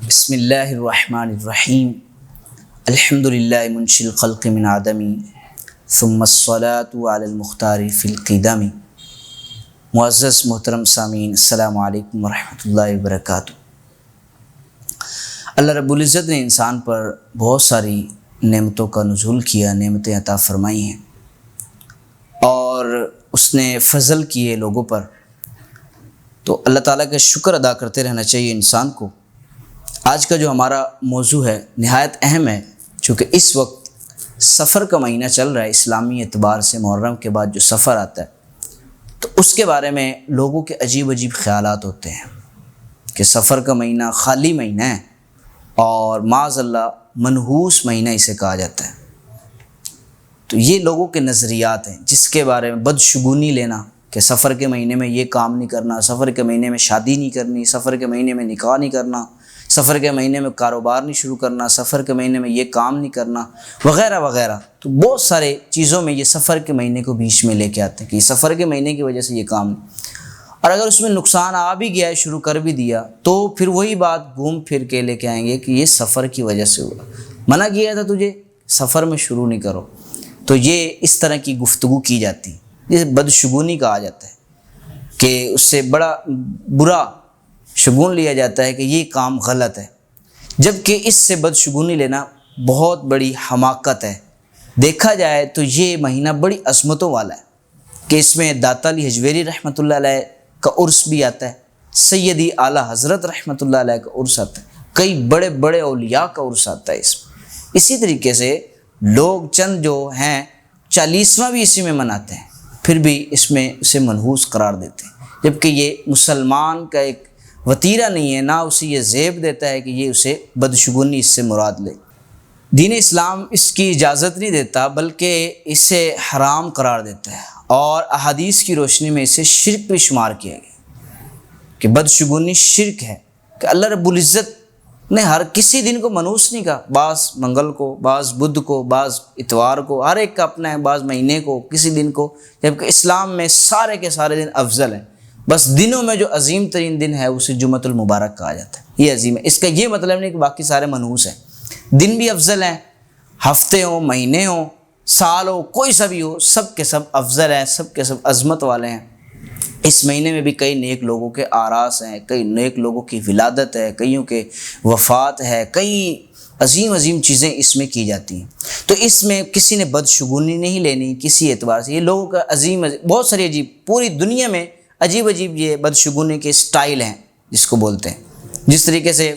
بسم اللہ الرحمن الرحیم الحمد للہ منشی الخلق من عدمی ثم الصلاة علی المختار فی القدم۔ معزز محترم سامعین، السلام علیکم ورحمۃ اللہ وبرکاتہ۔ اللہ رب العزت نے انسان پر بہت ساری نعمتوں کا نزول کیا، نعمتیں عطا فرمائی ہیں اور اس نے فضل کیے لوگوں پر، تو اللہ تعالیٰ کا شکر ادا کرتے رہنا چاہیے انسان کو۔ آج کا جو ہمارا موضوع ہے نہایت اہم ہے، چونکہ اس وقت سفر کا مہینہ چل رہا ہے اسلامی اعتبار سے۔ محرم کے بعد جو سفر آتا ہے تو اس کے بارے میں لوگوں کے عجیب عجیب خیالات ہوتے ہیں کہ سفر کا مہینہ خالی مہینہ ہے اور معاذ اللہ منحوس مہینہ اسے کہا جاتا ہے۔ تو یہ لوگوں کے نظریات ہیں جس کے بارے میں بدشگونی لینا کہ سفر کے مہینے میں یہ کام نہیں کرنا، سفر کے مہینے میں شادی نہیں کرنی، سفر کے مہینے میں نکاح نہیں کرنا، سفر کے مہینے میں کاروبار نہیں شروع کرنا، سفر کے مہینے میں یہ کام نہیں کرنا، وغیرہ وغیرہ۔ تو بہت سارے چیزوں میں یہ سفر کے مہینے کو بیچ میں لے کے آتے ہیں کہ سفر کے مہینے کی وجہ سے یہ کام نہیں، اور اگر اس میں نقصان آ بھی گیا ہے، شروع کر بھی دیا، تو پھر وہی بات گھوم پھر کے لے کے آئیں گے کہ یہ سفر کی وجہ سے ہوا، منع کیا تھا تجھے سفر میں شروع نہیں کرو۔ تو یہ اس طرح کی گفتگو کی جاتی ہے، جسے بدشگونی کہا جاتا ہے کہ اس سے بڑا برا شگون لیا جاتا ہے کہ یہ کام غلط ہے، جبکہ اس سے بدشگونی لینا بہت بڑی حماقت ہے۔ دیکھا جائے تو یہ مہینہ بڑی عظمتوں والا ہے کہ اس میں داتا علی حجویری رحمۃ اللہ علیہ کا عرس بھی آتا ہے، سیدی اعلیٰ حضرت رحمۃ اللہ علیہ کا عرس آتا ہے، کئی بڑے بڑے اولیاء کا عرس آتا ہے اس میں۔ اسی طریقے سے لوگ چند جو ہیں 40واں بھی اسی میں مناتے ہیں، پھر بھی اس میں اسے منحوس قرار دیتے ہیں، جبکہ یہ مسلمان کا ایک وتیرہ نہیں ہے، نہ اسے یہ زیب دیتا ہے کہ یہ اسے بدشگونی اس سے مراد لے۔ دین اسلام اس کی اجازت نہیں دیتا بلکہ اسے حرام قرار دیتا ہے، اور احادیث کی روشنی میں اسے شرک بھی شمار کیا گیا کہ بدشگونی شرک ہے، کہ اللہ رب العزت نے ہر کسی دن کو منحوس نہیں کہا، بعض منگل کو، بعض بدھ کو، بعض اتوار کو، ہر ایک کا اپنا ہے، بعض مہینے کو، کسی دن کو، جبکہ اسلام میں سارے کے سارے دن افضل ہیں۔ بس دنوں میں جو عظیم ترین دن ہے اسے جمعۃ المبارک کہا جاتا ہے، یہ عظیم ہے۔ اس کا یہ مطلب نہیں کہ باقی سارے منحوس ہیں، دن بھی افضل ہیں، ہفتے ہوں، مہینے ہوں، سال ہو، کوئی سا بھی ہو، سب کے سب افضل ہیں، سب کے سب عظمت والے ہیں۔ اس مہینے میں بھی کئی نیک لوگوں کے آراس ہیں، کئی نیک لوگوں کی ولادت ہے، کئیوں کے وفات ہے، کئی عظیم عظیم چیزیں اس میں کی جاتی ہیں۔ تو اس میں کسی نے بدشگونی نہیں لینی کسی اعتبار سے۔ یہ لوگوں کا عظیم بہت ساری عجیب، پوری دنیا میں عجیب عجیب یہ بدشگونی کے سٹائل ہیں جس کو بولتے ہیں۔ جس طریقے سے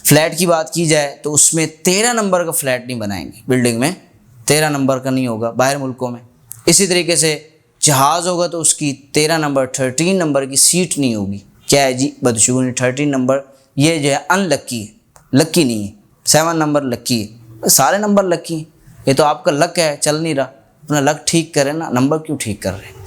فلیٹ کی بات کی جائے تو اس میں 13 نمبر کا فلیٹ نہیں بنائیں گے، بلڈنگ میں 13 نمبر کا نہیں ہوگا باہر ملکوں میں۔ اسی طریقے سے جہاز ہوگا تو اس کی 13 نمبر 13 نمبر کی سیٹ نہیں ہوگی۔ کیا ہے جی بدشگونی؟ 13 نمبر یہ جو ہے ان لکی ہے، لکی نہیں ہے۔ 7 نمبر لکی ہے، سارے نمبر لکی ہیں، یہ تو آپ کا لک ہے، چل نہیں رہا، اپنا لک ٹھیک کریں نا، نمبر کیوں ٹھیک کر رہے ہیں؟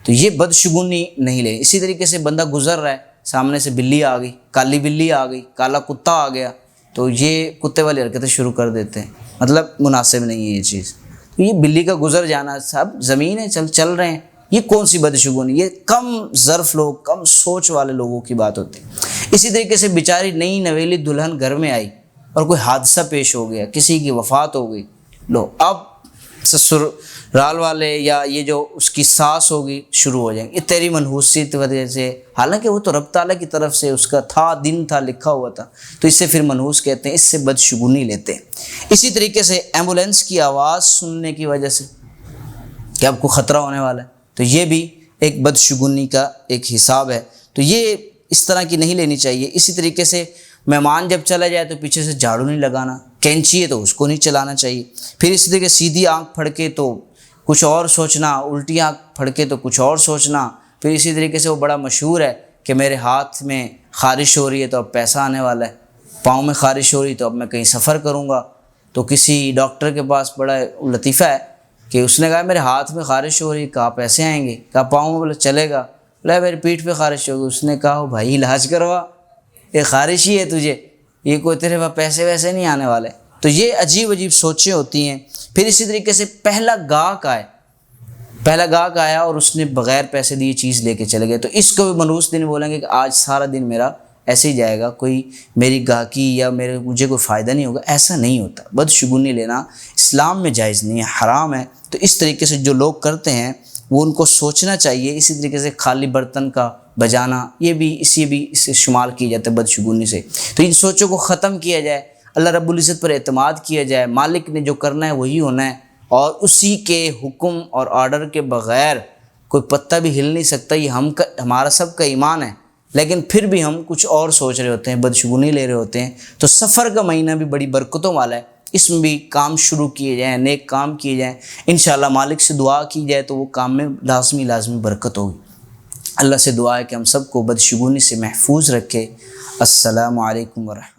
تو یہ بدشگونی نہیں لے۔ اسی طریقے سے بندہ گزر رہا ہے، سامنے سے بلی آ گئی، کالی بلی آ گئی، کالا کتا آ گیا، تو یہ کتے والی حرکتیں شروع کر دیتے ہیں، مطلب مناسب نہیں ہے یہ چیز۔ تو یہ بلی کا گزر جانا، سب زمین ہے، چل رہے ہیں، یہ کون سی بدشگونی؟ یہ کم ظرف لوگ، کم سوچ والے لوگوں کی بات ہوتی ہے۔ اسی طریقے سے بیچاری نئی نویلی دلہن گھر میں آئی اور کوئی حادثہ پیش ہو گیا، کسی کی وفات ہو گئی، لو اب سسرال والے یا یہ جو اس کی ساس ہوگی شروع ہو جائیں گے، یہ تیری منحوسیت کی وجہ سے، حالانکہ وہ تو رب تعالیٰ کی طرف سے اس کا تھا، دن تھا، لکھا ہوا تھا، تو اس سے پھر منحوس کہتے ہیں، اس سے بدشگونی لیتے ہیں۔ اسی طریقے سے ایمبولینس کی آواز سننے کی وجہ سے کہ اب کو خطرہ ہونے والا ہے، تو یہ بھی ایک بدشگونی کا ایک حساب ہے، تو یہ اس طرح کی نہیں لینی چاہیے۔ اسی طریقے سے مہمان جب چلا جائے تو پیچھے سے جھاڑو نہیں لگانا، کینچی ہے تو اس کو نہیں چلانا چاہیے۔ پھر اسی طریقے سیدھی آنکھ پھڑکے تو کچھ اور سوچنا، الٹی آنکھ پھڑکے تو کچھ اور سوچنا۔ پھر اسی طریقے سے وہ بڑا مشہور ہے کہ میرے ہاتھ میں خارش ہو رہی ہے تو اب پیسہ آنے والا ہے، پاؤں میں خارش ہو رہی تو اب میں کہیں سفر کروں گا۔ تو کسی ڈاکٹر کے پاس بڑا لطیفہ ہے کہ اس نے کہا میرے ہاتھ میں خارش ہو رہی ہے، کہا پیسے آئیں گے، کہا پاؤں میں، بولے چلے گا، بولے میری پیٹھ پہ خارش ہوگی۔ اس نے کہا بھائی علاج کروا، یہ خارش ہی ہے تجھے، یہ کوئی تیرے پاس پیسے ویسے نہیں آنے والے۔ تو یہ عجیب عجیب سوچیں ہوتی ہیں۔ پھر اسی طریقے سے پہلا گاہک آیا اور اس نے بغیر پیسے دیے چیز لے کے چلے گئے، تو اس کو بھی منحوس دن بولیں گے کہ آج سارا دن میرا ایسے ہی جائے گا، کوئی میری گاہکی یا مجھے کوئی فائدہ نہیں ہوگا، ایسا نہیں ہوتا۔ بدشگونی لینا اسلام میں جائز نہیں ہے، حرام ہے۔ تو اس طریقے سے جو لوگ کرتے ہیں وہ ان کو سوچنا چاہیے۔ اسی طریقے سے خالی برتن کا بجانا، یہ بھی اسے شمار کیا جاتا ہے بدشگونی سے۔ تو ان سوچوں کو ختم کیا جائے، اللہ رب العزت پر اعتماد کیا جائے، مالک نے جو کرنا ہے وہی ہونا ہے، اور اسی کے حکم اور آرڈر کے بغیر کوئی پتہ بھی ہل نہیں سکتا۔ یہ ہمارا سب کا ایمان ہے، لیکن پھر بھی ہم کچھ اور سوچ رہے ہوتے ہیں، بدشگونی لے رہے ہوتے ہیں۔ تو سفر کا مہینہ بھی بڑی برکتوں والا ہے، اس میں بھی کام شروع کیے جائیں، نیک کام کیے جائیں، انشاءاللہ مالک سے دعا کی جائے تو وہ کام میں لازمی برکت ہوگی۔ اللہ سے دعا ہے کہ ہم سب کو بدشگونی سے محفوظ رکھے۔ السلام علیکم ورحمۃ اللہ۔